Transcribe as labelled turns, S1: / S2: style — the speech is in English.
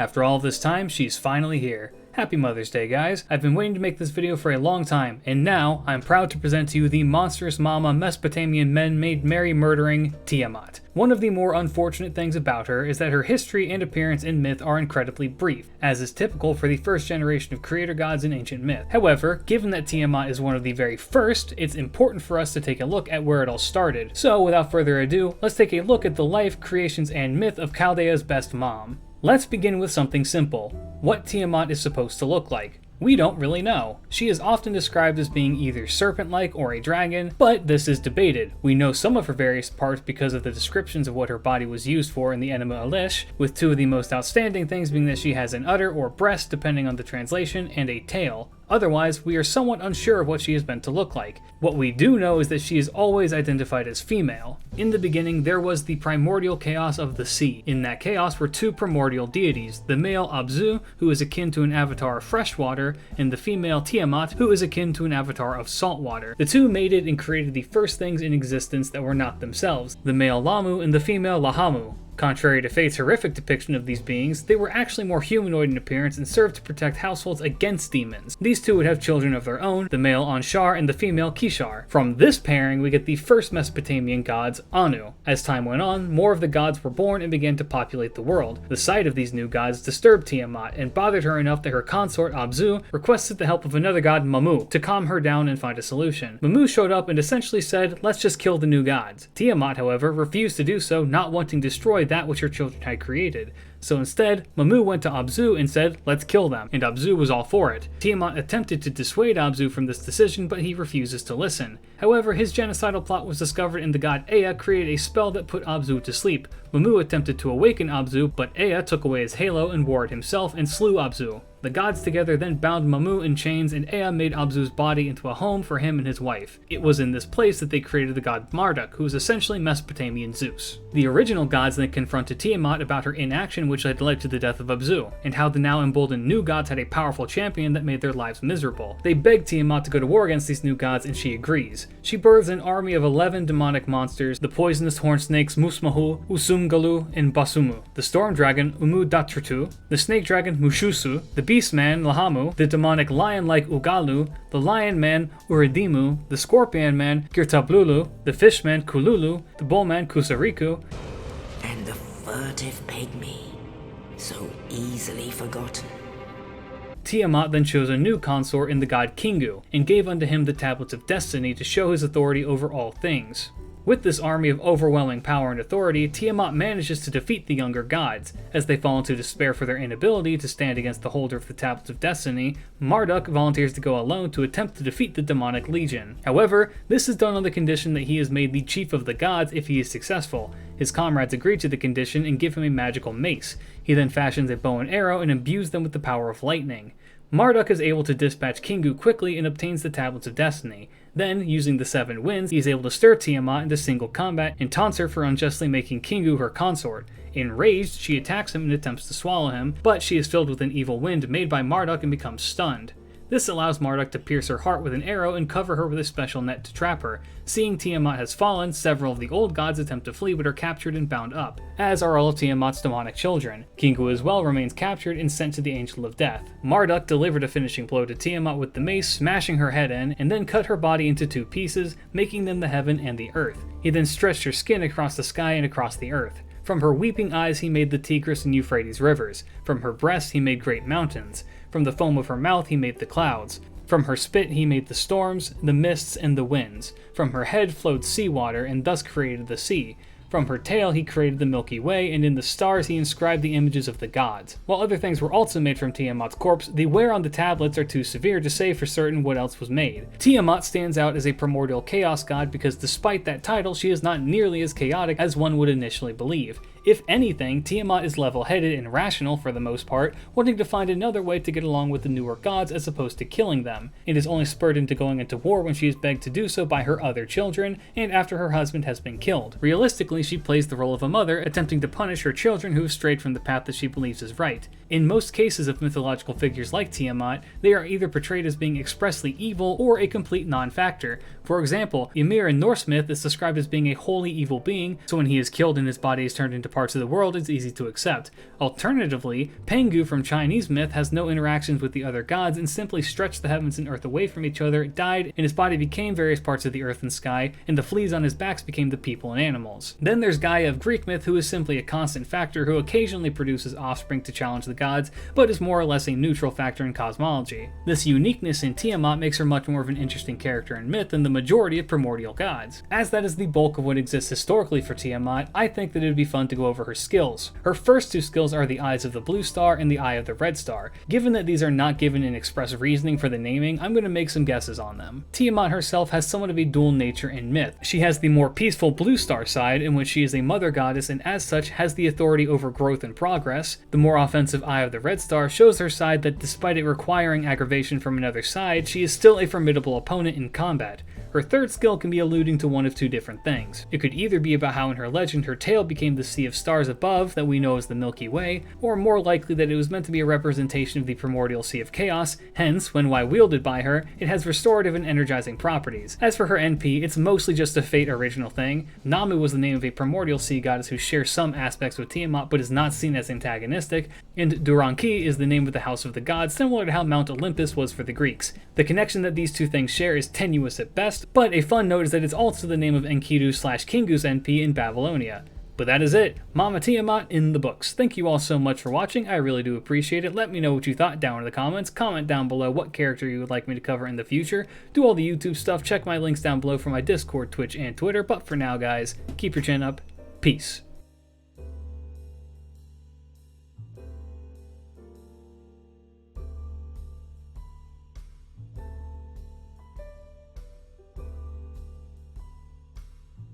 S1: After all this time, she's finally here. Happy Mother's Day, guys. I've been waiting to make this video for a long time, and now I'm proud to present to you the monstrous mama Mesopotamian men-made Mary murdering Tiamat. One of the more unfortunate things about her is that her history and appearance in myth are incredibly brief, as is typical for the first generation of creator gods in ancient myth. However, given that Tiamat is one of the very first, it's important for us to take a look at where it all started. So without further ado, let's take a look at the life, creations, and myth of Chaldea's best mom. Let's begin with something simple. What Tiamat is supposed to look like. We don't really know. She is often described as being either serpent-like or a dragon, but this is debated. We know some of her various parts because of the descriptions of what her body was used for in the Enema Elish, with two of the most outstanding things being that she has an udder or breast depending on the translation, and a tail. Otherwise, we are somewhat unsure of what she is meant to look like. What we do know is that she is always identified as female. In the beginning, there was the primordial chaos of the sea. In that chaos were two primordial deities, the male Abzu, who is akin to an avatar of freshwater, and the female Tiamat, who is akin to an avatar of saltwater. The two mated and created the first things in existence that were not themselves, the male Lamu and the female Lahamu. Contrary to Fate's horrific depiction of these beings, they were actually more humanoid in appearance and served to protect households against demons. These two would have children of their own, the male Anshar and the female Kishar. From this pairing, we get the first Mesopotamian gods, Anu. As time went on, more of the gods were born and began to populate the world. The sight of these new gods disturbed Tiamat and bothered her enough that her consort Abzu requested the help of another god, Mamu, to calm her down and find a solution. Mamu showed up and essentially said, "Let's just kill the new gods." Tiamat, however, refused to do so, not wanting to destroy that which her children had created. So instead, Mamu went to Abzu and said, "Let's kill them," and Abzu was all for it. Tiamat attempted to dissuade Abzu from this decision, but he refuses to listen. However, his genocidal plot was discovered and the god Ea created a spell that put Abzu to sleep. Mamu attempted to awaken Abzu, but Ea took away his halo and wore it himself and slew Abzu. The gods together then bound Mamu in chains, and Ea made Abzu's body into a home for him and his wife. It was in this place that they created the god Marduk, who was essentially Mesopotamian Zeus. The original gods then confronted Tiamat about her inaction, which had led to the death of Abzu, and how the now emboldened new gods had a powerful champion that made their lives miserable. They begged Tiamat to go to war against these new gods, and she agrees. She births an army of 11 demonic monsters, the poisonous horned snakes Musmahu, Usumgalu, and Basumu, the storm dragon Umudatrtu, the snake dragon Mushusu, the beast man Lahamu, the demonic lion-like Ugalu, the lion man Uridimu, the scorpion man Girtablulu, the fish man Kululu, the bull man Kusariku,
S2: and the furtive pygmy, so easily forgotten.
S1: Tiamat then chose a new consort in the god Kingu, and gave unto him the tablets of destiny to show his authority over all things. With this army of overwhelming power and authority, Tiamat manages to defeat the younger gods. As they fall into despair for their inability to stand against the holder of the Tablets of Destiny, Marduk volunteers to go alone to attempt to defeat the demonic legion. However, this is done on the condition that he is made the chief of the gods if he is successful. His comrades agree to the condition and give him a magical mace. He then fashions a bow and arrow and imbues them with the power of lightning. Marduk is able to dispatch Kingu quickly and obtains the Tablets of Destiny. Then, using the 7 winds, he is able to stir Tiamat into single combat and taunts her for unjustly making Kingu her consort. Enraged, she attacks him and attempts to swallow him, but she is filled with an evil wind made by Marduk and becomes stunned. This allows Marduk to pierce her heart with an arrow and cover her with a special net to trap her. Seeing Tiamat has fallen, several of the old gods attempt to flee but are captured and bound up, as are all of Tiamat's demonic children. Kingu as well remains captured and sent to the Angel of Death. Marduk delivered a finishing blow to Tiamat with the mace, smashing her head in, and then cut her body into 2 pieces, making them the heaven and the earth. He then stretched her skin across the sky and across the earth. From her weeping eyes he made the Tigris and Euphrates rivers. From her breasts he made great mountains. From the foam of her mouth he made the clouds. From her spit he made the storms, the mists, and the winds. From her head flowed seawater, and thus created the sea. From her tail he created the Milky Way, and in the stars he inscribed the images of the gods. While other things were also made from Tiamat's corpse, the wear on the tablets are too severe to say for certain what else was made. Tiamat stands out as a primordial chaos god because despite that title, she is not nearly as chaotic as one would initially believe. If anything, Tiamat is level-headed and rational for the most part, wanting to find another way to get along with the newer gods as opposed to killing them. It is only spurred into going into war when she is begged to do so by her other children, and after her husband has been killed. Realistically, she plays the role of a mother, attempting to punish her children who have strayed from the path that she believes is right. In most cases of mythological figures like Tiamat, they are either portrayed as being expressly evil or a complete non-factor. For example, Ymir in Norse myth is described as being a wholly evil being, so when he is killed and his body is turned into parts of the world is easy to accept. Alternatively, Pengu from Chinese myth has no interactions with the other gods and simply stretched the heavens and earth away from each other, died, and his body became various parts of the earth and sky, and the fleas on his backs became the people and animals. Then there's Gaia of Greek myth, who is simply a constant factor who occasionally produces offspring to challenge the gods, but is more or less a neutral factor in cosmology. This uniqueness in Tiamat makes her much more of an interesting character in myth than the majority of primordial gods. As that is the bulk of what exists historically for Tiamat, I think that it would be fun to go over her skills. Her first two skills are the Eyes of the Blue Star and the Eye of the Red Star. Given that these are not given an express reasoning for the naming, I'm going to make some guesses on them. Tiamat herself has somewhat of a dual nature in myth. She has the more peaceful Blue Star side, in which she is a mother goddess and as such has the authority over growth and progress. The more offensive Eye of the Red Star shows her side that despite it requiring aggravation from another side, she is still a formidable opponent in combat. Her third skill can be alluding to one of two different things. It could either be about how in her legend her tail became the sea of stars above that we know as the Milky Way, or more likely that it was meant to be a representation of the primordial Sea of Chaos, hence, when wielded by her, it has restorative and energizing properties. As for her NP, it's mostly just a Fate original thing. Namu was the name of a primordial sea goddess who shares some aspects with Tiamat but is not seen as antagonistic, and Duranki is the name of the House of the Gods, similar to how Mount Olympus was for the Greeks. The connection that these two things share is tenuous at best, but a fun note is that it's also the name of Enkidu/Kingu's NP in Babylonia. But that is it, Mama Tiamat in the books. Thank you all so much for watching, I really do appreciate it. Let me know what you thought down in the comments. Comment down below what character you would like me to cover in the future. Do all the YouTube stuff, check my links down below for my Discord, Twitch, and Twitter. But for now guys, keep your chin up, peace.